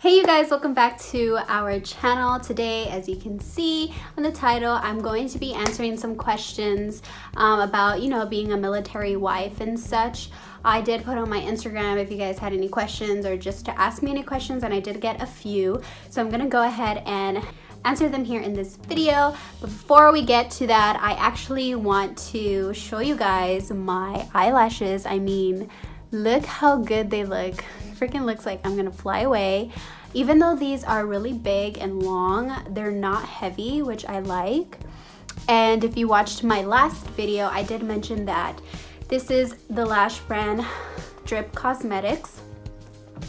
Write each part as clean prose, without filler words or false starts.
Hey you guys, welcome back to our channel. Today, as you can see on the title, I'm going to be answering some questions about, being a military wife and such. I did put on my Instagram if you guys had any questions or just to ask me any questions, and I did get a few. So I'm gonna go ahead and answer them here in this video. But before we get to that, I actually want to show you guys my eyelashes. I mean, look how good they look. Freaking looks like I'm gonna fly away. Even though these are really big and long, they're not heavy, which I like. And if you watched my last video, I did mention that this is the lash brand Drip Cosmetics.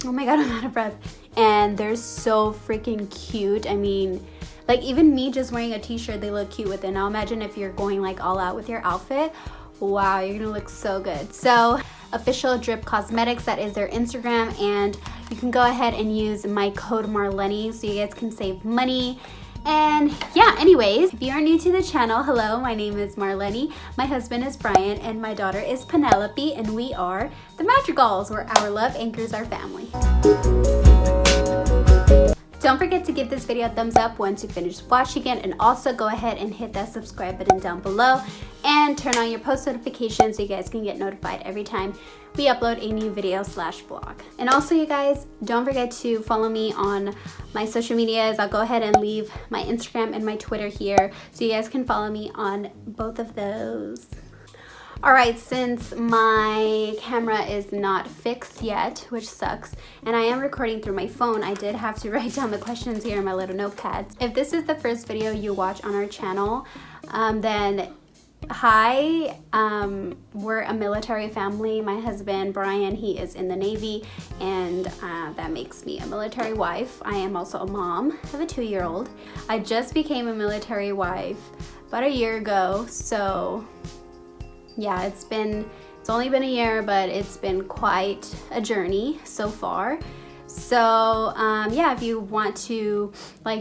Oh my god, I'm out of breath. And they're so freaking cute. I mean, like even me just wearing a t-shirt, they look cute with it. Now imagine if you're going like all out with your outfit. Wow, you're gonna look so good. So official Drip Cosmetics, that is their Instagram, and you can go ahead and use my code Marleni so you guys can save money. And yeah, anyways, if you are new to the channel, hello, my name is Marleni, my husband is Brian, and my daughter is Penelope, and we are the Madrigals, where our love anchors our family. Don't forget to give this video a thumbs up once you finish watching it, and also go ahead and hit that subscribe button down below and turn on your post notifications so you guys can get notified every time we upload a new video / vlog. And also, you guys, don't forget to follow me on my social medias. I'll go ahead and leave my Instagram and my Twitter here so you guys can follow me on both of those. Alright, since my camera is not fixed yet, which sucks, and I am recording through my phone, I did have to write down the questions here in my little notepads. If this is the first video you watch on our channel, then hi, we're a military family. My husband, Brian, he is in the Navy, and that makes me a military wife. I am also a mom of a 2-year-old. I just became a military wife about a year ago, so yeah, it's only been a year, but it's been quite a journey so far. So yeah, if you want to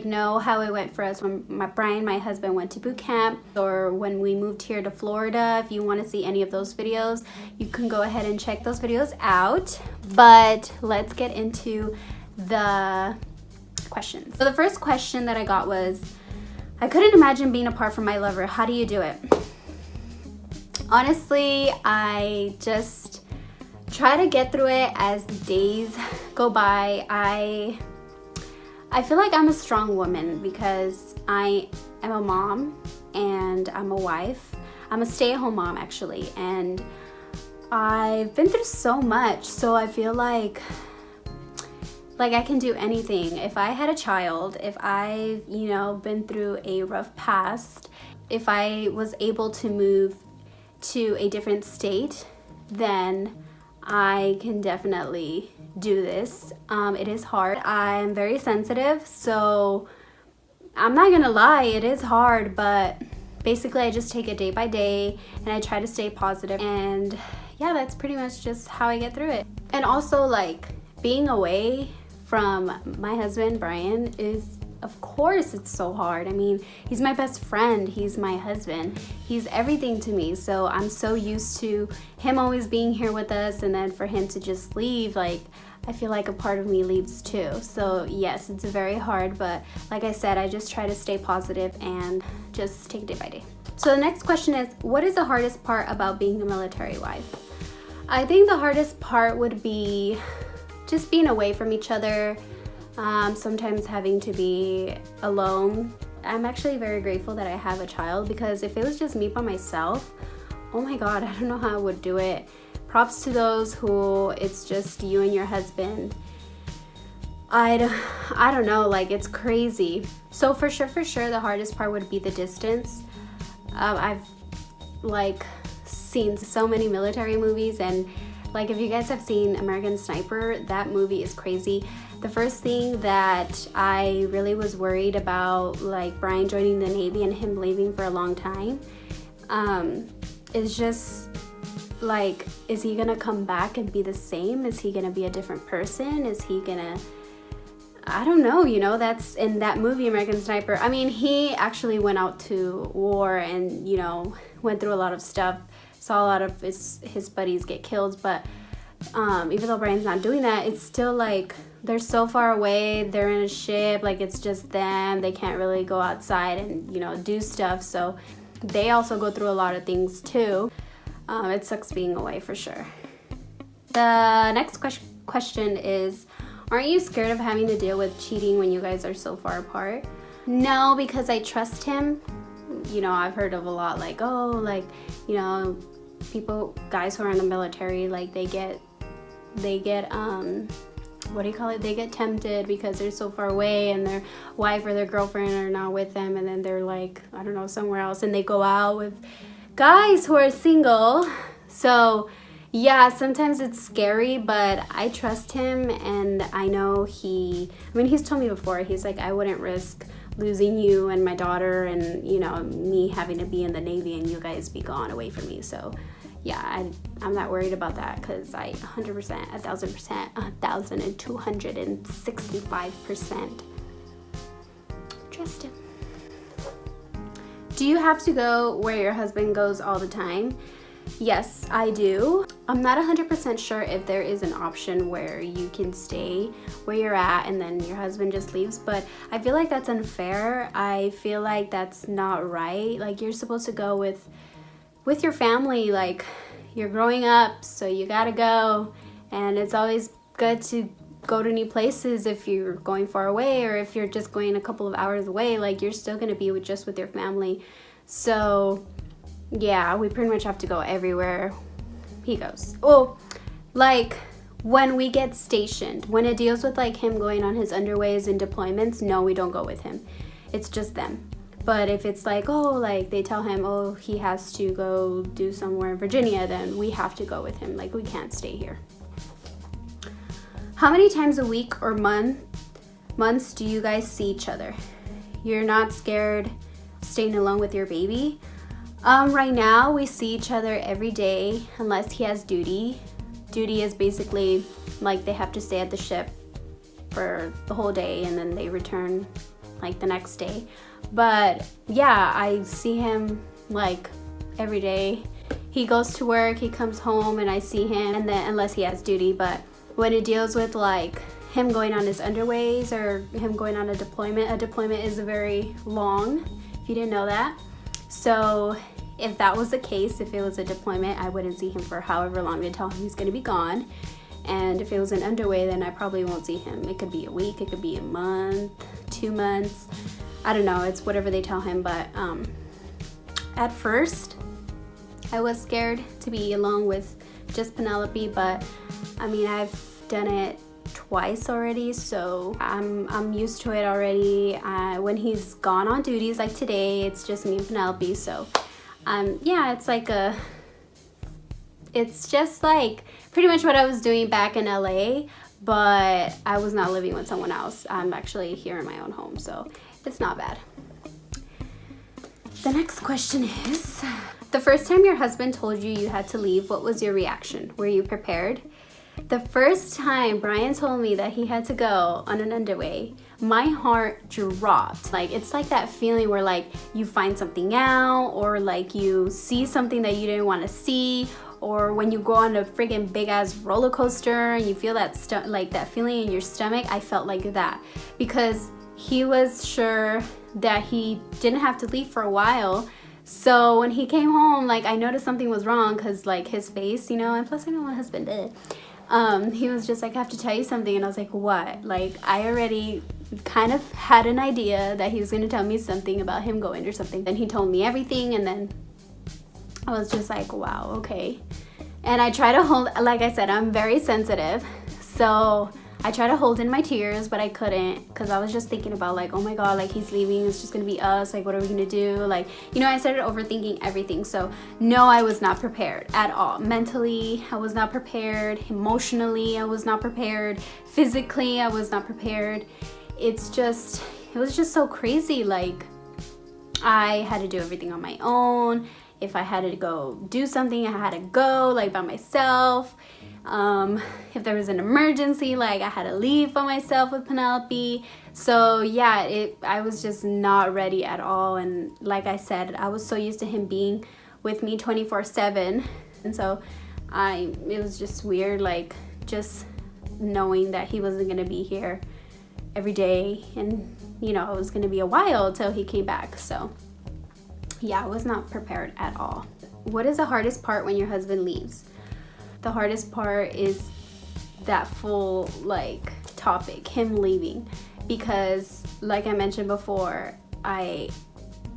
know how it went for us when Brian, my husband, went to boot camp, or when we moved here to Florida, if you want to see any of those videos, you can go ahead and check those videos out. But let's get into the questions. So the first question that I got was, I couldn't imagine being apart from my lover. How do you do it? Honestly, I just try to get through it as days go by. I feel like I'm a strong woman because I am a mom and I'm a wife. I'm a stay-at-home mom, actually, and I've been through so much, so I feel like I can do anything. If I had a child, if I've been through a rough past, if I was able to move to a different state, then I can definitely do this. It is hard. I'm very sensitive, so I'm not gonna lie, it is hard, but basically I just take it day by day and I try to stay positive, and yeah, that's pretty much just how I get through it. And also, being away from my husband Brian is, of course, it's so hard. I mean, he's my best friend, he's my husband, he's everything to me, so I'm so used to him always being here with us, and then for him to just leave, I feel like a part of me leaves too. So yes, it's very hard, but like I said, I just try to stay positive and just take it day by day. So the next question is, what is the hardest part about being a military wife? I think the hardest part would be just being away from each other, sometimes having to be alone. I'm actually very grateful that I have a child, because if it was just me by myself, oh my god, I don't know how I would do it. Props to those who it's just you and your husband. I don't know, it's crazy. So for sure the hardest part would be the distance. I've seen so many military movies, and if you guys have seen American Sniper, that movie is crazy. The first thing that I really was worried about, Brian joining the Navy and him leaving for a long time, is just is he gonna come back and be the same? Is he gonna be a different person? Is he gonna, I don't know, that's in that movie American Sniper. I mean, he actually went out to war and went through a lot of stuff, saw a lot of his buddies get killed, but even though Brian's not doing that, it's still like they're so far away, they're in a ship, like it's just them, they can't really go outside and, you know, do stuff. So they also go through a lot of things too. It sucks being away for sure. The next question is, aren't you scared of having to deal with cheating when you guys are so far apart? No, because I trust him. You know, I've heard of a lot like, oh, like, you know, guys who are in the military, like they get what do you call it? They get tempted because they're so far away and their wife or their girlfriend are not with them, and then they're like, I don't know, somewhere else, and they go out with guys who are single. So yeah, sometimes it's scary, but I trust him, and I know he's told me before, he's like, I wouldn't risk losing you and my daughter and, you know, me having to be in the Navy and you guys be gone away from me. So yeah, I'm not worried about that, because I 100%, 1,000%, 1,265% trust him. Do you have to go where your husband goes all the time? Yes, I do. I'm not 100% sure if there is an option where you can stay where you're at and then your husband just leaves, but I feel like that's unfair. I feel like that's not right. Like, you're supposed to go with your family. Like, you're growing up, so you gotta go, and it's always good to go to new places. If you're going far away or if you're just going a couple of hours away, like, you're still gonna be with your family. So yeah, we pretty much have to go everywhere he goes. Oh, like when we get stationed, when it deals with like him going on his underways and deployments, no, we don't go with him. It's just them. But if it's like, oh, like they tell him, oh, he has to go do somewhere in Virginia, then we have to go with him. Like, we can't stay here. How many times a week or months do you guys see each other? You're not scared staying alone with your baby? Right now we see each other every day unless he has duty. Duty is basically like they have to stay at the ship for the whole day and then they return like the next day. But yeah, I see him like every day. He goes to work, he comes home, and I see him, and then unless he has duty. But when it deals with like him going on his underways or him going on a deployment is very long, if you didn't know that. So if that was the case, if it was a deployment, I wouldn't see him for however long until he's gonna be gone. And if it was an underway, then I probably won't see him. It could be a week, it could be a month, 2 months. I don't know, it's whatever they tell him. But at first, I was scared to be alone with just Penelope, but I mean, I've done it twice already, so I'm used to it already. When he's gone on duties, like today, it's just me and Penelope. So yeah, it's just like pretty much what I was doing back in LA, but I was not living with someone else. I'm actually here in my own home, so it's not bad. The next question is, the first time your husband told you you had to leave, what was your reaction? Were you prepared? The first time Brian told me that he had to go on an underway, my heart dropped. Like, it's like that feeling where like you find something out, or like you see something that you didn't want to see, or when you go on a friggin' big ass roller coaster and you feel that like that feeling in your stomach. I felt like that because he was sure that he didn't have to leave for a while. So when he came home, like, I noticed something was wrong because like his face, you know, and plus I know my husband did. He was just like, I have to tell you something. And I was like, what? Like, I already kind of had an idea that he was going to tell me something about him going or something. Then he told me everything, and then I was just like, wow, okay. And I try to hold, like I said, I'm very sensitive. So I tried to hold in my tears, but I couldn't, because I was just thinking about like, oh my God, like he's leaving, it's just gonna be us, like what are we gonna do? Like, you know, I started overthinking everything. So no, I was not prepared at all. Mentally, I was not prepared. Emotionally, I was not prepared. Physically, I was not prepared. It was just so crazy. Like, I had to do everything on my own. If I had to go do something, I had to go like by myself. If there was an emergency, like I had to leave by myself with Penelope. So yeah, I was just not ready at all. And like I said, I was so used to him being with me 24/7. And so it was just weird, like just knowing that he wasn't gonna be here every day, and you know, it was gonna be a while till he came back. So yeah, I was not prepared at all. What is the hardest part when your husband leaves? The hardest part is that full like topic, him leaving, because like I mentioned before, I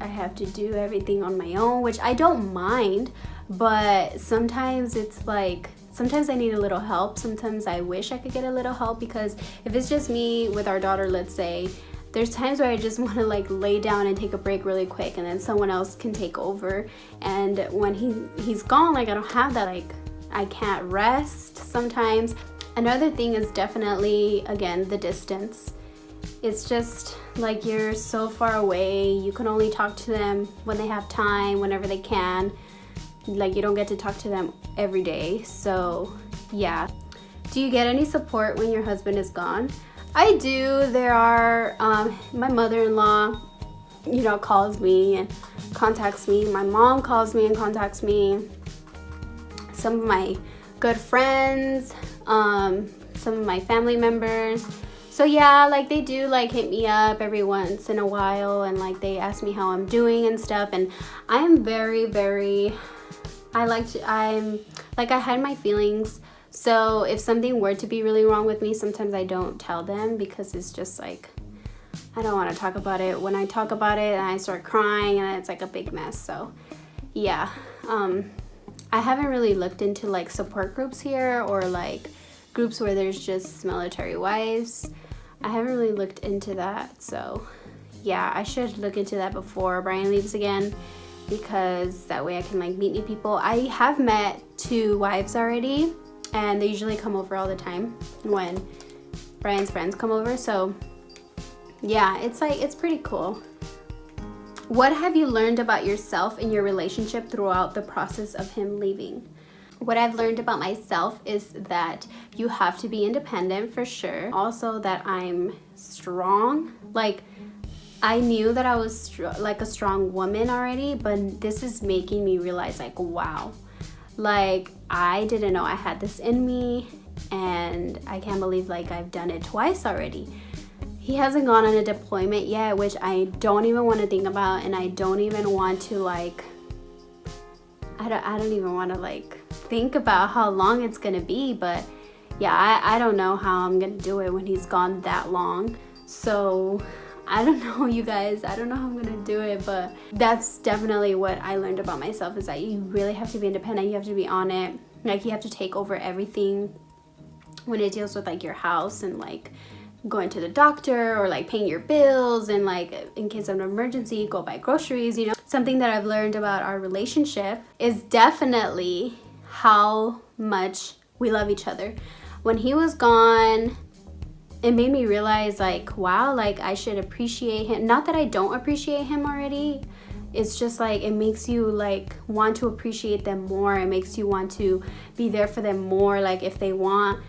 have to do everything on my own, which I don't mind, but sometimes it's like, sometimes I need a little help. Sometimes I wish I could get a little help, because if it's just me with our daughter, let's say, there's times where I just want to like lay down and take a break really quick, and then someone else can take over. And when he's gone, like I don't have that, like I can't rest sometimes. Another thing is definitely, again, the distance. It's just like you're so far away. You can only talk to them when they have time, whenever they can. Like you don't get to talk to them every day. So yeah. Do you get any support when your husband is gone? I do. There are, my mother-in-law, you know, calls me and contacts me. My mom calls me and contacts me. Some of my good friends, some of my family members. So yeah, like they do like hit me up every once in a while, and like they ask me how I'm doing and stuff. And I'm very, I hide my feelings. So if something were to be really wrong with me, sometimes I don't tell them, because it's just like, I don't want to talk about it. When I talk about it, I start crying and it's like a big mess. So yeah, I haven't really looked into like support groups here, or like groups where there's just military wives. I haven't really looked into that. So yeah, I should look into that before Brian leaves again, because that way I can like meet new people. I have met 2 wives already, and they usually come over all the time when Brian's friends come over. So yeah, it's like, it's pretty cool. What have you learned about yourself in your relationship throughout the process of him leaving? What I've learned about myself is that you have to be independent for sure. Also that I'm strong. Like I knew that I was like a strong woman already, but this is making me realize like, wow, like I didn't know I had this in me, and I can't believe like I've done it twice already. He hasn't gone on a deployment yet, which I don't even want to think about, and I don't even want to like, I don't even want to like think about how long it's gonna be. But yeah, I don't know how I'm gonna do it when he's gone that long. So I don't know, you guys, I don't know how I'm gonna do it, but that's definitely what I learned about myself, is that you really have to be independent. You have to be on it. Like you have to take over everything when it deals with like your house, and like going to the doctor, or like paying your bills, and like in case of an emergency, go buy groceries, you know. Something that I've learned about our relationship is definitely how much we love each other. When he was gone, it made me realize like, wow, like I should appreciate him. Not that I don't appreciate him already. It's just like, it makes you like want to appreciate them more. It makes you want to be there for them more. Like if they want,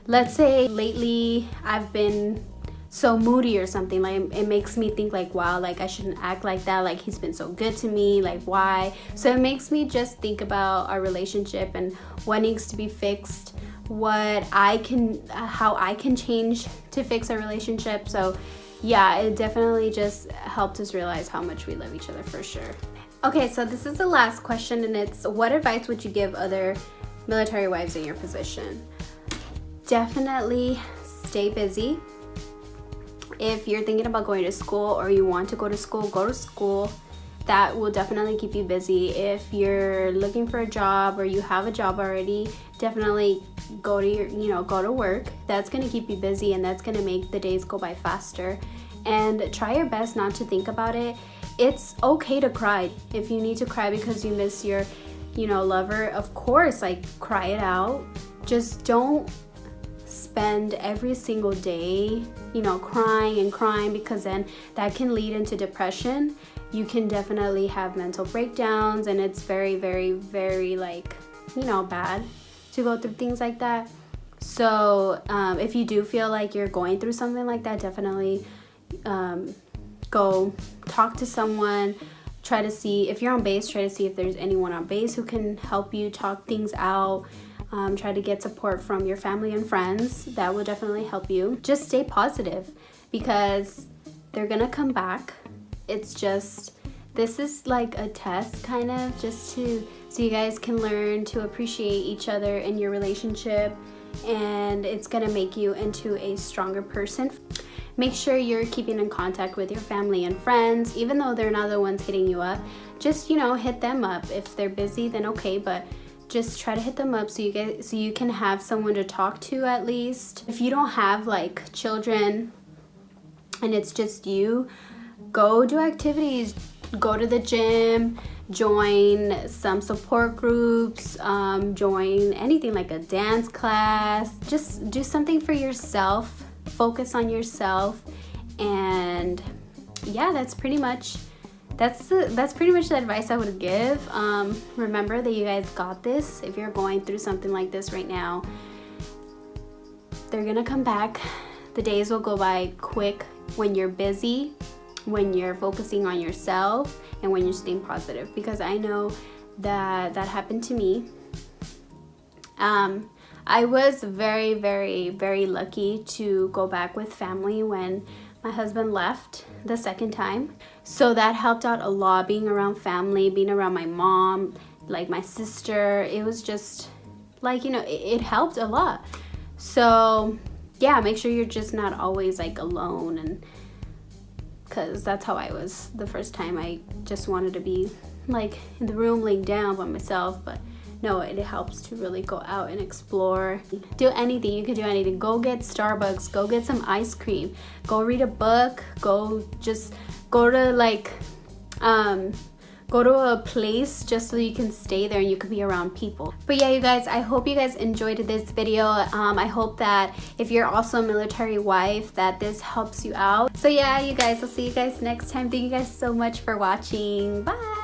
let's say lately I've been so moody or something, like it makes me think like, wow, like I shouldn't act like that. Like he's been so good to me, like why? So it makes me just think about our relationship and what needs to be fixed, how I can change to fix our relationship. So yeah, it definitely just helped us realize how much we love each other for sure. Okay, so this is the last question, and it's, what advice would you give other military wives in your position? Definitely stay busy. If you're thinking about going to school, or you want to go to school. That will definitely keep you busy. If you're looking for a job, or you have a job already, definitely go to work. That's going to keep you busy, and that's going to make the days go by faster. And try your best not to think about it. It's okay to cry. If you need to cry because you miss your, lover, of course, like cry it out. Just don't spend every single day, crying, because then that can lead into depression. You can definitely have mental breakdowns, and it's very, very, very bad to go through things like that. So if you do feel like you're going through something like that, definitely go talk to someone, try to see if you're on base, try to see if there's anyone on base who can help you talk things out. Try to get support from your family and friends. That will definitely help you. Just stay positive because they're gonna come back. It's just, this is like a test kind of, just to, so you guys can learn to appreciate each other in your relationship, and it's gonna make you into a stronger person. Make sure you're keeping in contact with your family and friends, even though they're not the ones hitting you up. Just, you know, hit them up. If they're busy, then okay, but just try to hit them up so you can have someone to talk to at least. If you don't have like children and it's just you, go do activities, go to the gym, join some support groups, join anything like a dance class. Just do something for yourself, focus on yourself, and yeah, that's pretty much the advice I would give. Remember that you guys got this. If you're going through something like this right now, they're gonna come back. The days will go by quick when you're busy, when you're focusing on yourself, and when you're staying positive, because I know that happened to me. I was very, very, very lucky to go back with family when my husband left the second time. So that helped out a lot, being around family, being around my mom, like my sister. It was just like, you know, it helped a lot. So yeah, make sure you're just not always like alone, and because that's how I was the first time. I just wanted to be like in the room laying down by myself, but no, it helps to really go out and explore. Do anything. You can do anything. Go get Starbucks, go get some ice cream, go read a book, go to like go to a place just so you can stay there and you can be around people. But yeah, you guys, I hope you guys enjoyed this video. I hope that if you're also a military wife, that this helps you out. So yeah, you guys, I'll see you guys next time. Thank you guys so much for watching. Bye.